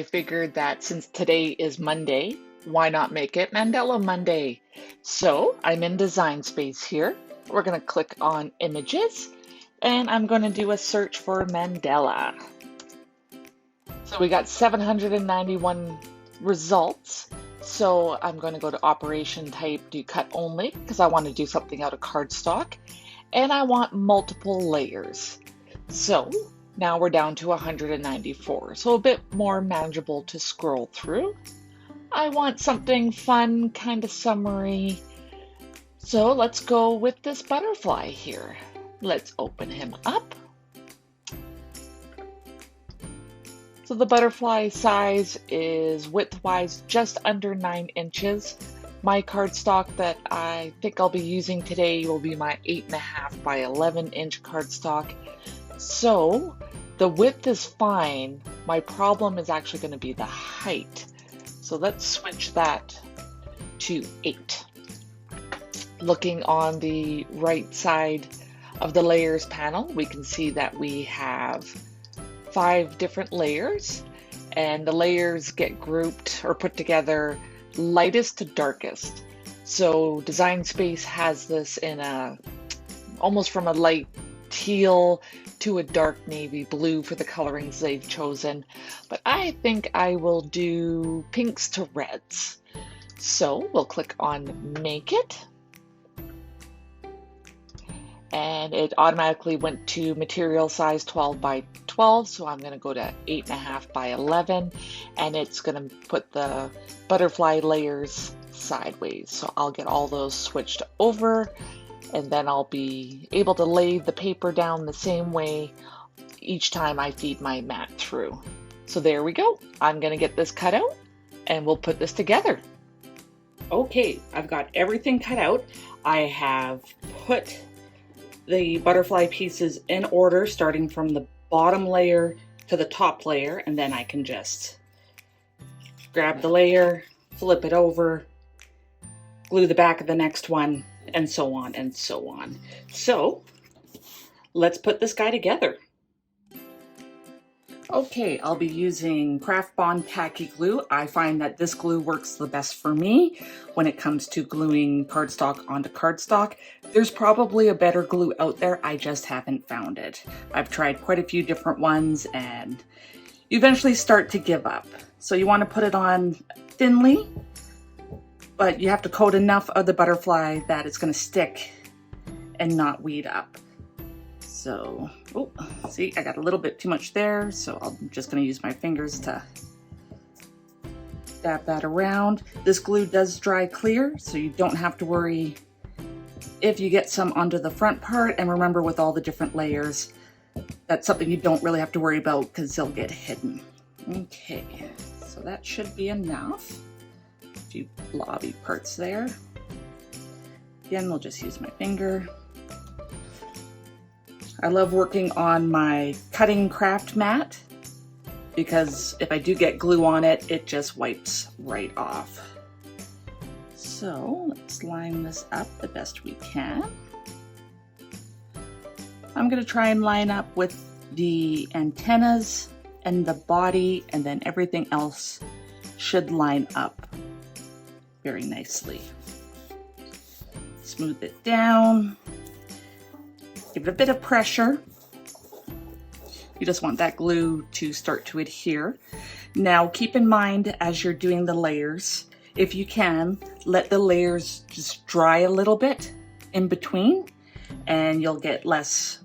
I figured that since today is Monday, why not make it Mandela Monday? So I'm in Design Space here. We're going to click on Images, and I'm going to do a search for Mandela. So we got 791 results. So I'm going to go to Operation Type, do Cut Only, because I want to do something out of cardstock, and I want multiple layers. So now we're down to 194, so a bit more manageable to scroll through. I want something fun, kind of summary. So let's go with this butterfly here. Let's open him up. So the butterfly size is width-wise just under 9 inches. My cardstock that I think I'll be using today will be my 8.5 by 11 inch cardstock. So the width is fine. My problem is actually going to be the height. So let's switch that to 8. Looking on the right side of the layers panel, we can see that we have 5 different layers, and the layers get grouped or put together lightest to darkest. So Design Space has this in almost from a light teal to a dark navy blue for the colorings they've chosen, but I think I will do pinks to reds. So we'll click on Make It, and it automatically went to material size 12 by 12, so I'm going to go to 8.5 by 11, and it's going to put the butterfly layers sideways. So I'll get all those switched over, and then I'll be able to lay the paper down the same way each time I feed my mat through. So there we go. I'm going to get this cut out, and we'll put this together. Okay, I've got everything cut out. I have put the butterfly pieces in order, starting from the bottom layer to the top layer, and then I can just grab the layer, flip it over, glue the back of the next one, and so on and so on. So let's put this guy together. Okay, I'll be using Craft Bond Khaki Glue. I find that this glue works the best for me when it comes to gluing cardstock onto cardstock. There's probably a better glue out there, I just haven't found it. I've tried quite a few different ones and you eventually start to give up. So you want to put it on thinly, but you have to coat enough of the butterfly that it's going to stick and not weed up. So, oh, see, I got a little bit too much there, so I'm just going to use my fingers to dab that around. This glue does dry clear, so you don't have to worry if you get some onto the front part. And remember, with all the different layers, that's something you don't really have to worry about because they'll get hidden. Okay, so that should be enough. A few blobby parts there. Again, we'll just use my finger. I love working on my cutting craft mat because if I do get glue on it, it just wipes right off. So let's line this up the best we can. I'm going to try and line up with the antennas and the body, and then everything else should line up very nicely. Smooth it down. Give it a bit of pressure. You just want that glue to start to adhere. Now keep in mind as you're doing the layers, if you can, let the layers just dry a little bit in between and you'll get less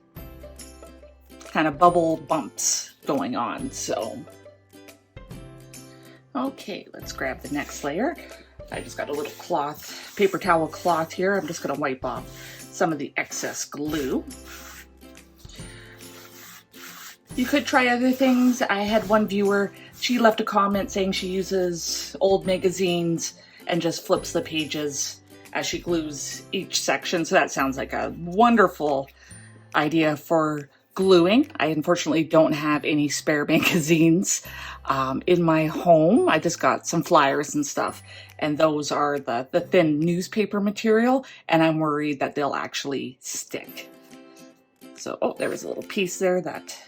kind of bubble bumps going on. So, okay, let's grab the next layer. I just got a little cloth, paper towel cloth here. I'm just gonna wipe off some of the excess glue. You could try other things. I had one viewer, she left a comment saying she uses old magazines and just flips the pages as she glues each section. So that sounds like a wonderful idea for gluing. I unfortunately don't have any spare magazines in my home. I just got some flyers and stuff, and those are the thin newspaper material, and I'm worried that they'll actually stick. So, oh, there was a little piece there that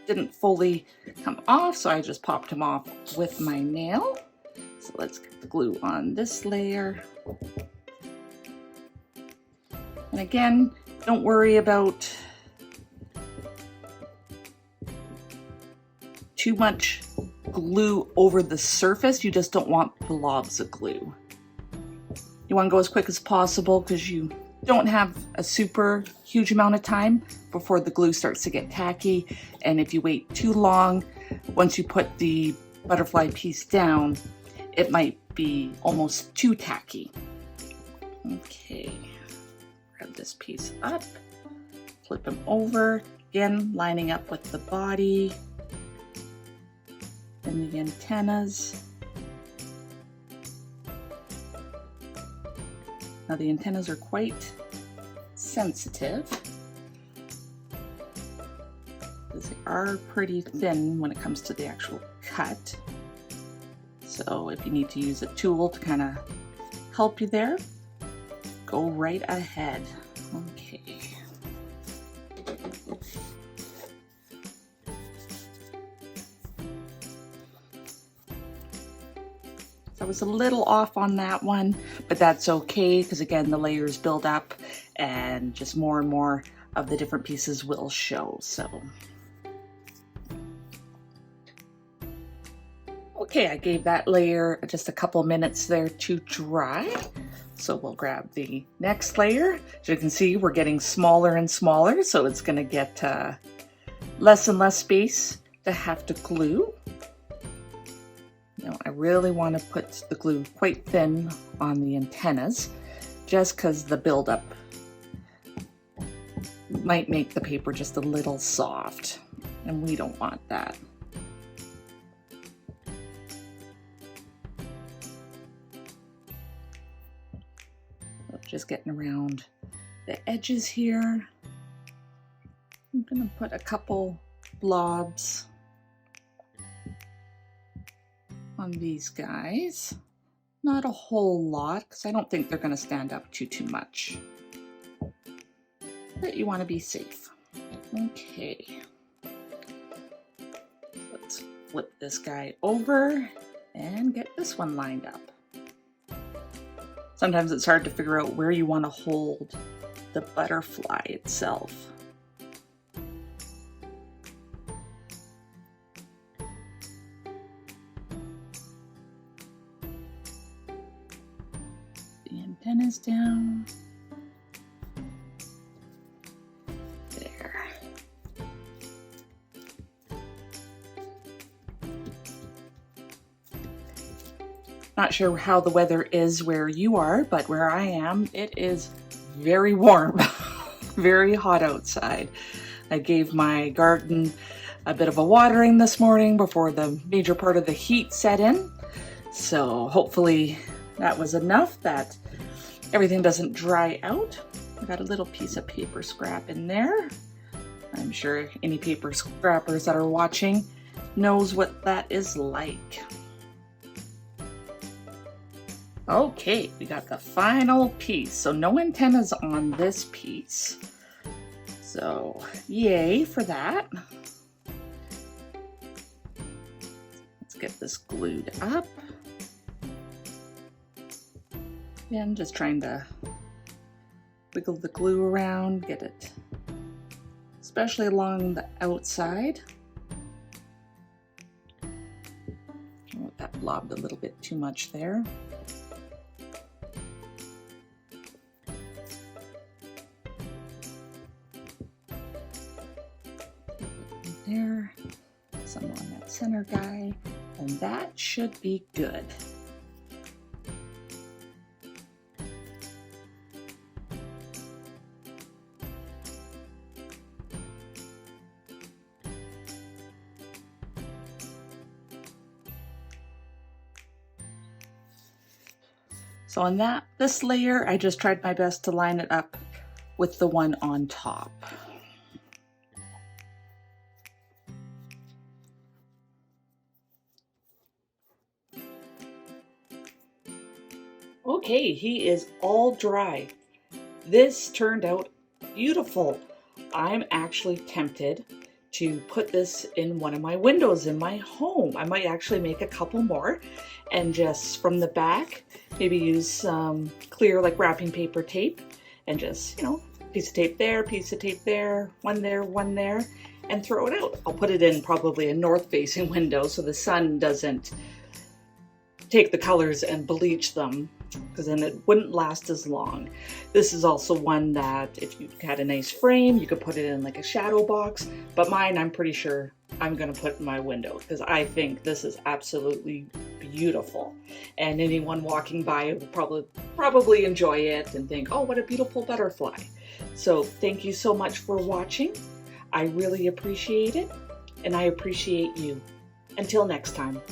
didn't fully come off, so I just popped them off with my nail. So let's get the glue on this layer. And again, don't worry about too much glue over the surface. You just don't want blobs of glue. You want to go as quick as possible because you don't have a super huge amount of time before the glue starts to get tacky. And if you wait too long, once you put the butterfly piece down, it might be almost too tacky. Okay, grab this piece up, flip them over, again lining up with the body and the antennas. Now the antennas are quite sensitive because they are pretty thin when it comes to the actual cut. So if you need to use a tool to kind of help you there, go right ahead. Okay. I was a little off on that one, but that's okay because again, the layers build up and just more and more of the different pieces will show. So, okay, I gave that layer just a couple minutes there to dry. So we'll grab the next layer. As you can see, we're getting smaller and smaller, so it's going to get less and less space to have to glue. Now, I really want to put the glue quite thin on the antennas, just because the buildup might make the paper just a little soft, and we don't want that. So just getting around the edges here. I'm going to put a couple blobs on these guys. Not a whole lot, because I don't think they're going to stand up too much. But you want to be safe. Okay. Let's flip this guy over and get this one lined up. Sometimes it's hard to figure out where you want to hold the butterfly itself. Antennas down. There. Not sure how the weather is where you are, but where I am, it is very warm, very hot outside. I gave my garden a bit of a watering this morning before the major part of the heat set in. So hopefully that was enough that everything doesn't dry out. I got a little piece of paper scrap in there. I'm sure any paper scrappers that are watching knows what that is like. Okay, we got the final piece. So no antennas on this piece. So yay for that. Let's get this glued up. And just trying to wiggle the glue around, get it, especially along the outside. Oh, that blobbed a little bit too much there. There, some on that center guy, and that should be good. So on this layer, I just tried my best to line it up with the one on top. Okay, he is all dry. This turned out beautiful. I'm actually tempted to put this in one of my windows in my home. I might actually make a couple more and just from the back, maybe use some clear like wrapping paper tape and just, you know, piece of tape there, piece of tape there, one there, and throw it out. I'll put it in probably a north-facing window so the sun doesn't take the colors and bleach them, because then it wouldn't last as long. This is also one that if you had a nice frame, you could put it in like a shadow box, but mine I'm pretty sure I'm gonna put in my window because I think this is absolutely beautiful. And anyone walking by will probably enjoy it and think, oh, what a beautiful butterfly. So thank you so much for watching. I really appreciate it, and I appreciate you. Until next time.